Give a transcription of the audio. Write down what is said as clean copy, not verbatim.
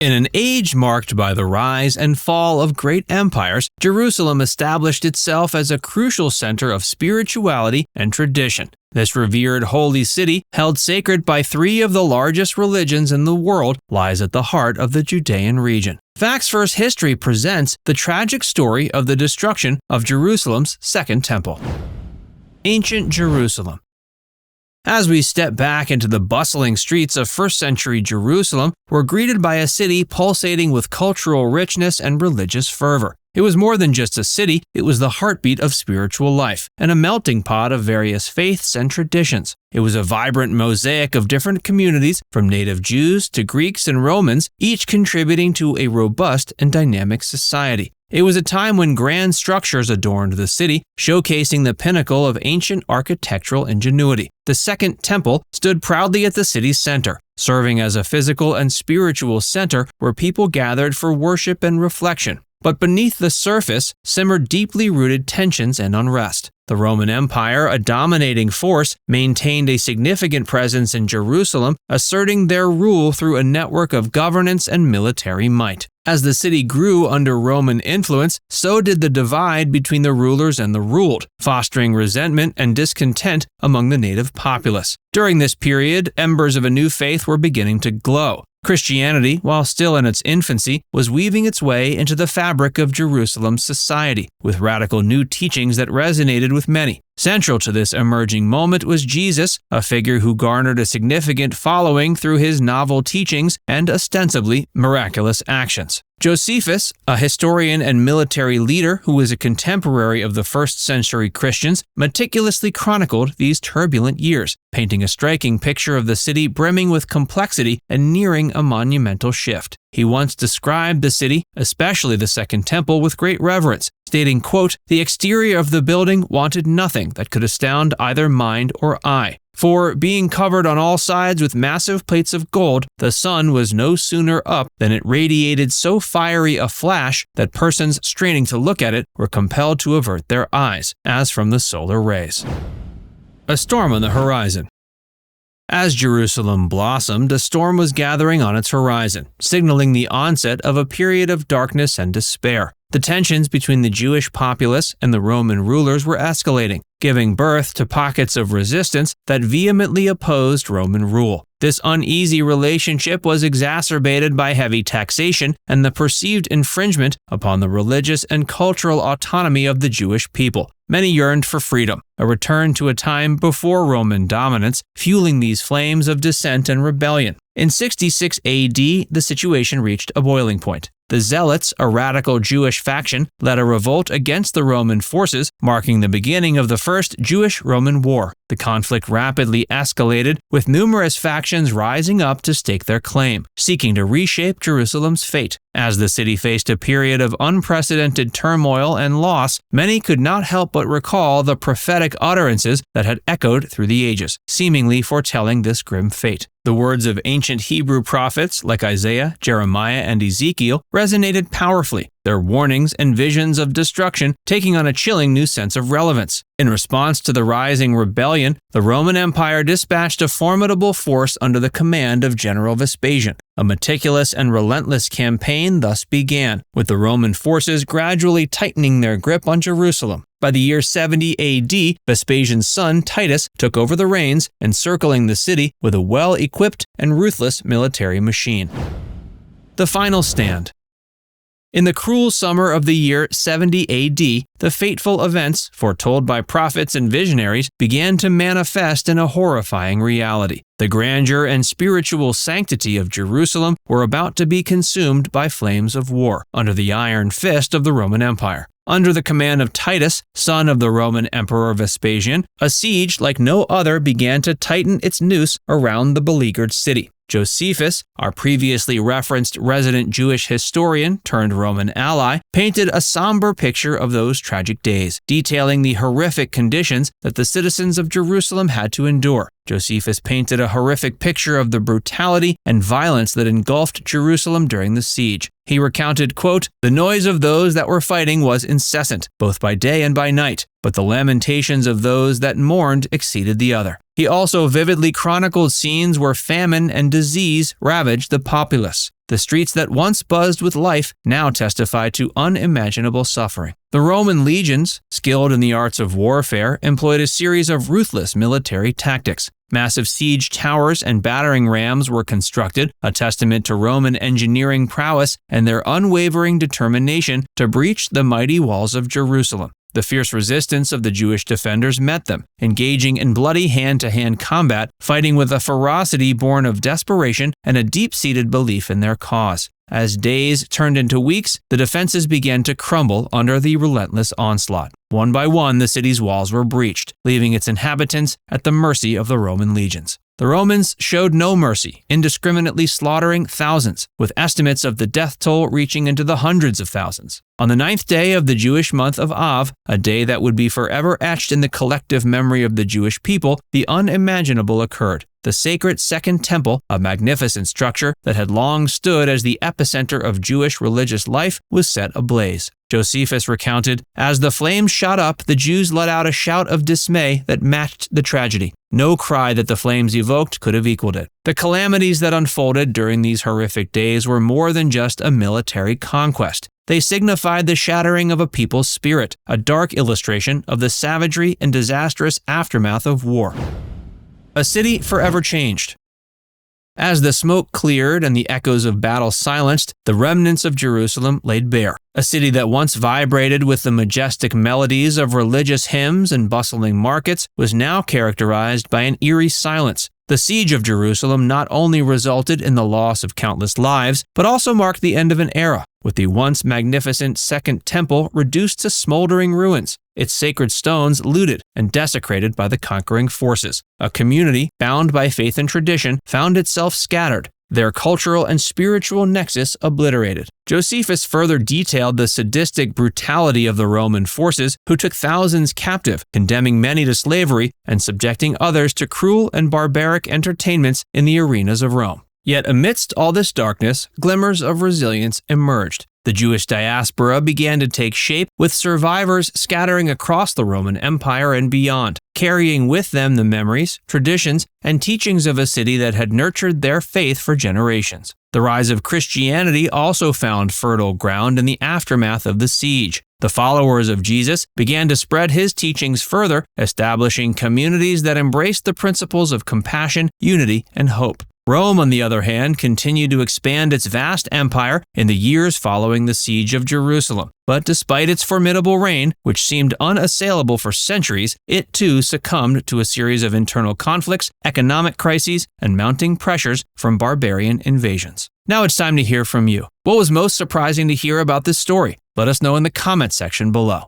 In an age marked by the rise and fall of great empires, Jerusalem established itself as a crucial center of spirituality and tradition. This revered holy city, held sacred by three of the largest religions in the world, lies at the heart of the Judean region. Facts First History presents the tragic story of the destruction of Jerusalem's Second Temple. Ancient Jerusalem. As we step back into the bustling streets of first-century Jerusalem, we're greeted by a city pulsating with cultural richness and religious fervor. It was more than just a city, it was the heartbeat of spiritual life, and a melting pot of various faiths and traditions. It was a vibrant mosaic of different communities, from native Jews to Greeks and Romans, each contributing to a robust and dynamic society. It was a time when grand structures adorned the city, showcasing the pinnacle of ancient architectural ingenuity. The Second Temple stood proudly at the city's center, serving as a physical and spiritual center where people gathered for worship and reflection. But beneath the surface simmered deeply rooted tensions and unrest. The Roman Empire, a dominating force, maintained a significant presence in Jerusalem, asserting their rule through a network of governance and military might. As the city grew under Roman influence, so did the divide between the rulers and the ruled, fostering resentment and discontent among the native populace. During this period, embers of a new faith were beginning to glow. Christianity, while still in its infancy, was weaving its way into the fabric of Jerusalem's society, with radical new teachings that resonated with many. Central to this emerging moment was Jesus, a figure who garnered a significant following through his novel teachings and ostensibly miraculous actions. Josephus, a historian and military leader who was a contemporary of the first-century Christians, meticulously chronicled these turbulent years, painting a striking picture of the city brimming with complexity and nearing a monumental shift. He once described the city, especially the Second Temple, with great reverence, stating, quote, "The exterior of the building wanted nothing that could astound either mind or eye. For, being covered on all sides with massive plates of gold, the sun was no sooner up than it radiated so fiery a flash that persons straining to look at it were compelled to avert their eyes, as from the solar rays." A storm on the horizon. As Jerusalem blossomed, a storm was gathering on its horizon, signaling the onset of a period of darkness and despair. The tensions between the Jewish populace and the Roman rulers were escalating, giving birth to pockets of resistance that vehemently opposed Roman rule. This uneasy relationship was exacerbated by heavy taxation and the perceived infringement upon the religious and cultural autonomy of the Jewish people. Many yearned for freedom, a return to a time before Roman dominance, fueling these flames of dissent and rebellion. In 66 AD, the situation reached a boiling point. The Zealots, a radical Jewish faction, led a revolt against the Roman forces, marking the beginning of the First Jewish-Roman War. The conflict rapidly escalated, with numerous factions rising up to stake their claim, seeking to reshape Jerusalem's fate. As the city faced a period of unprecedented turmoil and loss, many could not help but recall the prophetic utterances that had echoed through the ages, seemingly foretelling this grim fate. The words of ancient Hebrew prophets like Isaiah, Jeremiah, and Ezekiel resonated powerfully, their warnings and visions of destruction taking on a chilling new sense of relevance. In response to the rising rebellion, the Roman Empire dispatched a formidable force under the command of General Vespasian. A meticulous and relentless campaign thus began, with the Roman forces gradually tightening their grip on Jerusalem. By the year 70 AD, Vespasian's son Titus took over the reins, encircling the city with a well-equipped and ruthless military machine. The final stand. In the cruel summer of the year 70 AD, the fateful events, foretold by prophets and visionaries, began to manifest in a horrifying reality. The grandeur and spiritual sanctity of Jerusalem were about to be consumed by flames of war under the iron fist of the Roman Empire. Under the command of Titus, son of the Roman Emperor Vespasian, a siege like no other began to tighten its noose around the beleaguered city. Josephus, our previously referenced resident Jewish historian turned Roman ally, painted a somber picture of those tragic days, detailing the horrific conditions that the citizens of Jerusalem had to endure. Josephus painted a horrific picture of the brutality and violence that engulfed Jerusalem during the siege. He recounted, quote, "The noise of those that were fighting was incessant, both by day and by night, but the lamentations of those that mourned exceeded the other." He also vividly chronicled scenes where famine and disease ravaged the populace. The streets that once buzzed with life now testify to unimaginable suffering. The Roman legions, skilled in the arts of warfare, employed a series of ruthless military tactics. Massive siege towers and battering rams were constructed, a testament to Roman engineering prowess and their unwavering determination to breach the mighty walls of Jerusalem. The fierce resistance of the Jewish defenders met them, engaging in bloody hand-to-hand combat, fighting with a ferocity born of desperation and a deep-seated belief in their cause. As days turned into weeks, the defenses began to crumble under the relentless onslaught. One by one, the city's walls were breached, leaving its inhabitants at the mercy of the Roman legions. The Romans showed no mercy, indiscriminately slaughtering thousands, with estimates of the death toll reaching into the hundreds of thousands. On the 9th day of the Jewish month of Av, a day that would be forever etched in the collective memory of the Jewish people, the unimaginable occurred. The sacred Second Temple, a magnificent structure that had long stood as the epicenter of Jewish religious life, was set ablaze. Josephus recounted, "As the flames shot up, the Jews let out a shout of dismay that matched the tragedy. No cry that the flames evoked could have equaled it." The calamities that unfolded during these horrific days were more than just a military conquest. They signified the shattering of a people's spirit, a dark illustration of the savagery and disastrous aftermath of war. A city forever changed. As the smoke cleared and the echoes of battle silenced, the remnants of Jerusalem laid bare. A city that once vibrated with the majestic melodies of religious hymns and bustling markets was now characterized by an eerie silence. The siege of Jerusalem not only resulted in the loss of countless lives, but also marked the end of an era, with the once magnificent Second Temple reduced to smoldering ruins, its sacred stones looted and desecrated by the conquering forces. A community, bound by faith and tradition, found itself scattered, their cultural and spiritual nexus obliterated. Josephus further detailed the sadistic brutality of the Roman forces, who took thousands captive, condemning many to slavery and subjecting others to cruel and barbaric entertainments in the arenas of Rome. Yet amidst all this darkness, glimmers of resilience emerged. The Jewish diaspora began to take shape, with survivors scattering across the Roman Empire and beyond, carrying with them the memories, traditions, and teachings of a city that had nurtured their faith for generations. The rise of Christianity also found fertile ground in the aftermath of the siege. The followers of Jesus began to spread his teachings further, establishing communities that embraced the principles of compassion, unity, and hope. Rome, on the other hand, continued to expand its vast empire in the years following the siege of Jerusalem. But despite its formidable reign, which seemed unassailable for centuries, it too succumbed to a series of internal conflicts, economic crises, and mounting pressures from barbarian invasions. Now it's time to hear from you. What was most surprising to hear about this story? Let us know in the comment section below.